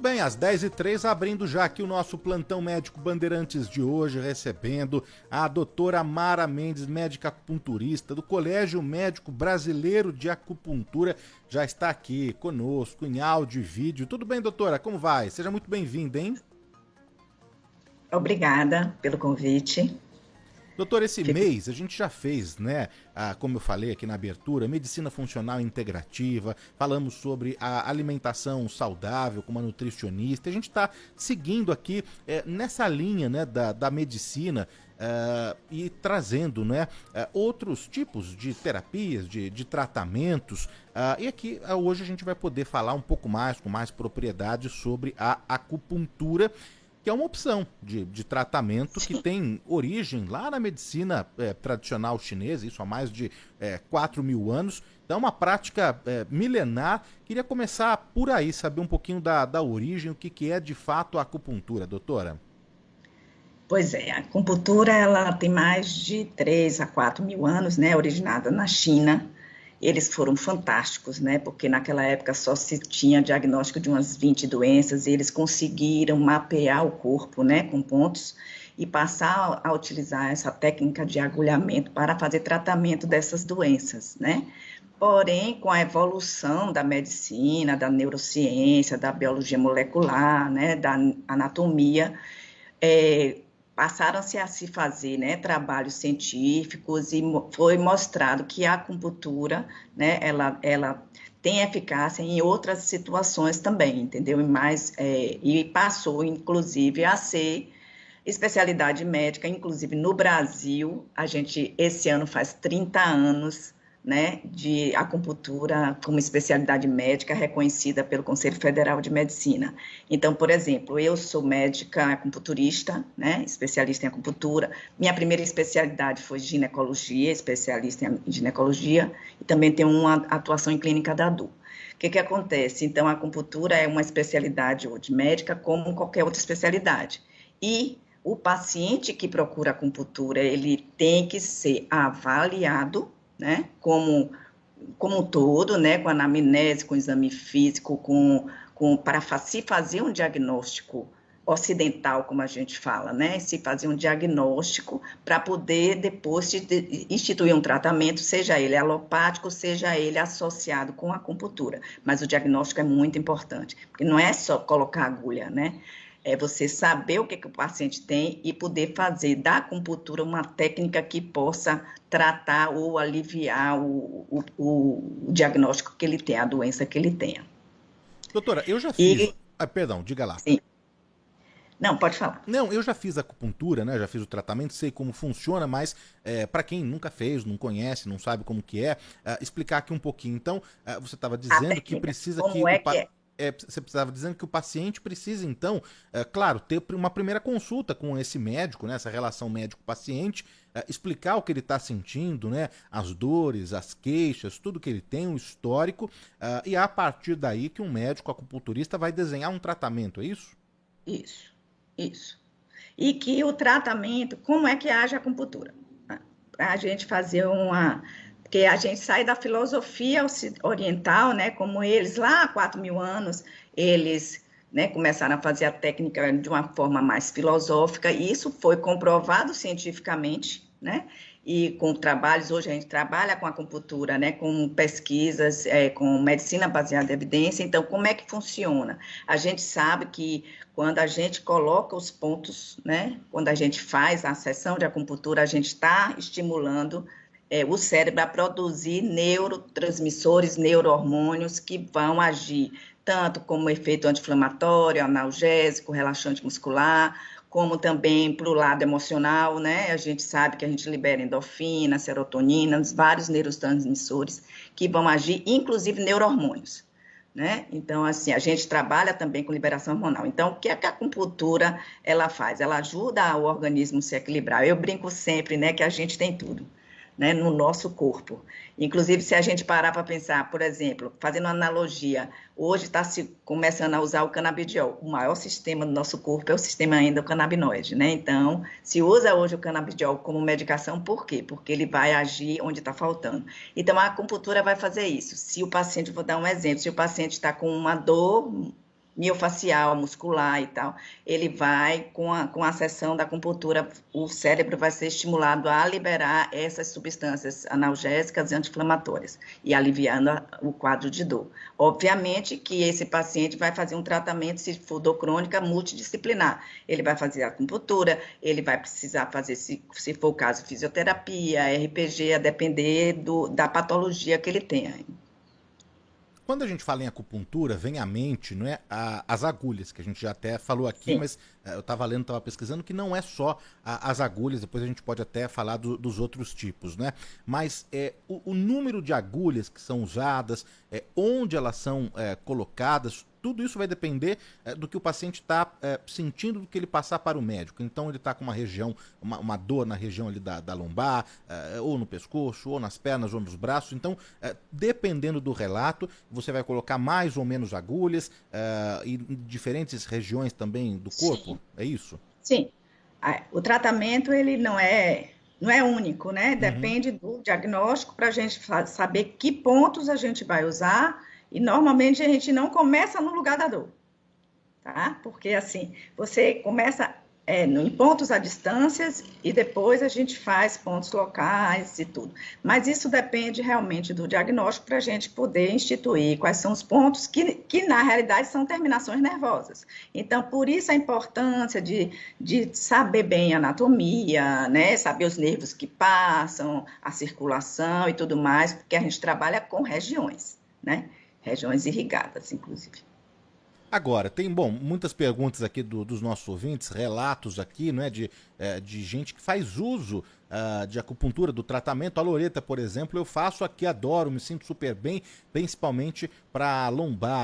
Muito bem, às 10h03, abrindo já aqui o nosso Plantão Médico Bandeirantes de hoje, recebendo a doutora Mara Mendes, médica acupunturista do Colégio Médico Brasileiro de Acupuntura, já está aqui conosco em áudio e vídeo. Tudo bem, doutora? Como vai? Seja muito bem-vinda, hein? Obrigada pelo convite. Doutor, esse mês a gente já fez, né, como eu falei aqui na abertura, medicina funcional integrativa, falamos sobre a alimentação saudável com uma nutricionista, a gente está seguindo aqui nessa linha, né, da medicina e trazendo, né, outros tipos de terapias, de tratamentos, e aqui hoje a gente vai poder falar um pouco mais, com mais propriedade sobre a acupuntura, que é uma opção de tratamento que tem origem lá na medicina tradicional chinesa, isso há mais de 4.000 anos. Então é uma prática milenar. Queria começar por aí, saber um pouquinho da origem, o que é de fato a acupuntura, doutora. Pois é, a acupuntura ela tem mais de 3 a 4 mil anos, né, originada na China. Eles foram fantásticos, né, porque naquela época só se tinha diagnóstico de umas 20 doenças, e eles conseguiram mapear o corpo, né, com pontos, e passar a utilizar essa técnica de agulhamento para fazer tratamento dessas doenças, né. Porém, com a evolução da medicina, da neurociência, da biologia molecular, né, da anatomia, passaram-se a se fazer, né, trabalhos científicos, e foi mostrado que a acupuntura, né, ela tem eficácia em outras situações também, entendeu? E passou, inclusive, a ser especialidade médica, inclusive no Brasil, a gente, esse ano faz 30 anos, né, de acupuntura como especialidade médica reconhecida pelo Conselho Federal de Medicina. Então, por exemplo, eu sou médica acupunturista, né, especialista em acupuntura. Minha primeira especialidade foi ginecologia, especialista em ginecologia, e também tenho uma atuação em clínica da dor. O que acontece? Então, a acupuntura é uma especialidade hoje médica como qualquer outra especialidade. E o paciente que procura acupuntura, ele tem que ser avaliado, né, como um todo, né, com anamnese, com exame físico, para se fazer um diagnóstico ocidental, como a gente fala, né, se fazer um diagnóstico para poder depois instituir um tratamento, seja ele alopático, seja ele associado com a acupuntura, mas o diagnóstico é muito importante, porque não é só colocar agulha, né, é você saber o que o paciente tem e poder fazer da acupuntura uma técnica que possa tratar ou aliviar o diagnóstico que ele tem, a doença que ele tenha. Doutora, eu já fiz... perdão, diga lá. Sim. Não, pode falar. Não, eu já fiz acupuntura, né? Já fiz o tratamento, sei como funciona, mas para quem nunca fez, não conhece, não sabe como que é, explicar aqui um pouquinho. Então, você estava dizendo que precisa como que você precisava dizendo que o paciente precisa, então, claro, ter uma primeira consulta com esse médico, né, essa relação médico-paciente, explicar o que ele está sentindo, né, as dores, as queixas, tudo que ele tem, o histórico, e a partir daí que um médico acupunturista vai desenhar um tratamento, é isso? Isso. E que o tratamento, como é que age a acupuntura? A gente fazer porque a gente sai da filosofia oriental, né, como eles lá há 4 mil anos, eles, né, começaram a fazer a técnica de uma forma mais filosófica, e isso foi comprovado cientificamente, né, e com trabalhos, hoje a gente trabalha com acupuntura, né, com pesquisas, com medicina baseada em evidência. Então, como é que funciona? A gente sabe que quando a gente coloca os pontos, né, quando a gente faz a sessão de acupuntura, a gente está estimulando o cérebro a produzir neurotransmissores, neurohormônios que vão agir tanto como efeito anti-inflamatório, analgésico, relaxante muscular, como também para o lado emocional, né? A gente sabe que a gente libera endorfina, serotonina, vários neurotransmissores que vão agir, inclusive neurohormônios, né? Então, assim, a gente trabalha também com liberação hormonal. Então, o que é que a acupuntura ela faz? Ela ajuda o organismo a se equilibrar. Eu brinco sempre, né, que a gente tem tudo, né, no nosso corpo. Inclusive, se a gente parar para pensar, por exemplo, fazendo uma analogia, hoje está se começando a usar o canabidiol. O maior sistema do nosso corpo é o sistema endocannabinoide, né? Então, se usa hoje o canabidiol como medicação, por quê? Porque ele vai agir onde está faltando. Então, a acupuntura vai fazer isso. Se o paciente, vou dar um exemplo, se o paciente está com uma dor miofacial, muscular e tal, ele vai, com a sessão da acupuntura, o cérebro vai ser estimulado a liberar essas substâncias analgésicas e anti-inflamatórias, e aliviando o quadro de dor. Obviamente que esse paciente vai fazer um tratamento, se for dor crônica, multidisciplinar. Ele vai fazer acupuntura, ele vai precisar fazer, se for o caso, fisioterapia, RPG, a depender da patologia que ele tenha. Quando a gente fala em acupuntura, vem à mente, não é, as agulhas, que a gente já até falou aqui, Sim. mas eu estava lendo, estava pesquisando, que não é só as agulhas, depois a gente pode até falar dos outros tipos, né? Mas o número de agulhas que são usadas, onde elas são colocadas, tudo isso vai depender do que o paciente está sentindo, do que ele passar para o médico. Então ele está com uma região, uma dor na região ali da lombar, ou no pescoço, ou nas pernas, ou nos braços. Então, dependendo do relato, você vai colocar mais ou menos agulhas em diferentes regiões também do corpo. Sim. É isso? Sim. O tratamento ele não é único, né? Uhum. Depende do diagnóstico para a gente saber que pontos a gente vai usar, e normalmente a gente não começa no lugar da dor, tá? Porque assim, você começa em pontos a distâncias e depois a gente faz pontos locais e tudo. Mas isso depende realmente do diagnóstico para a gente poder instituir quais são os pontos que na realidade são terminações nervosas. Então, por isso a importância de saber bem a anatomia, né? Saber os nervos que passam, a circulação e tudo mais, porque a gente trabalha com regiões, né? Regiões irrigadas, inclusive. Agora, tem, bom, muitas perguntas aqui dos nossos ouvintes, relatos aqui, né, de gente que faz uso de acupuntura, do tratamento. A Loreta, por exemplo, eu faço aqui, adoro, me sinto super bem, principalmente para lombar,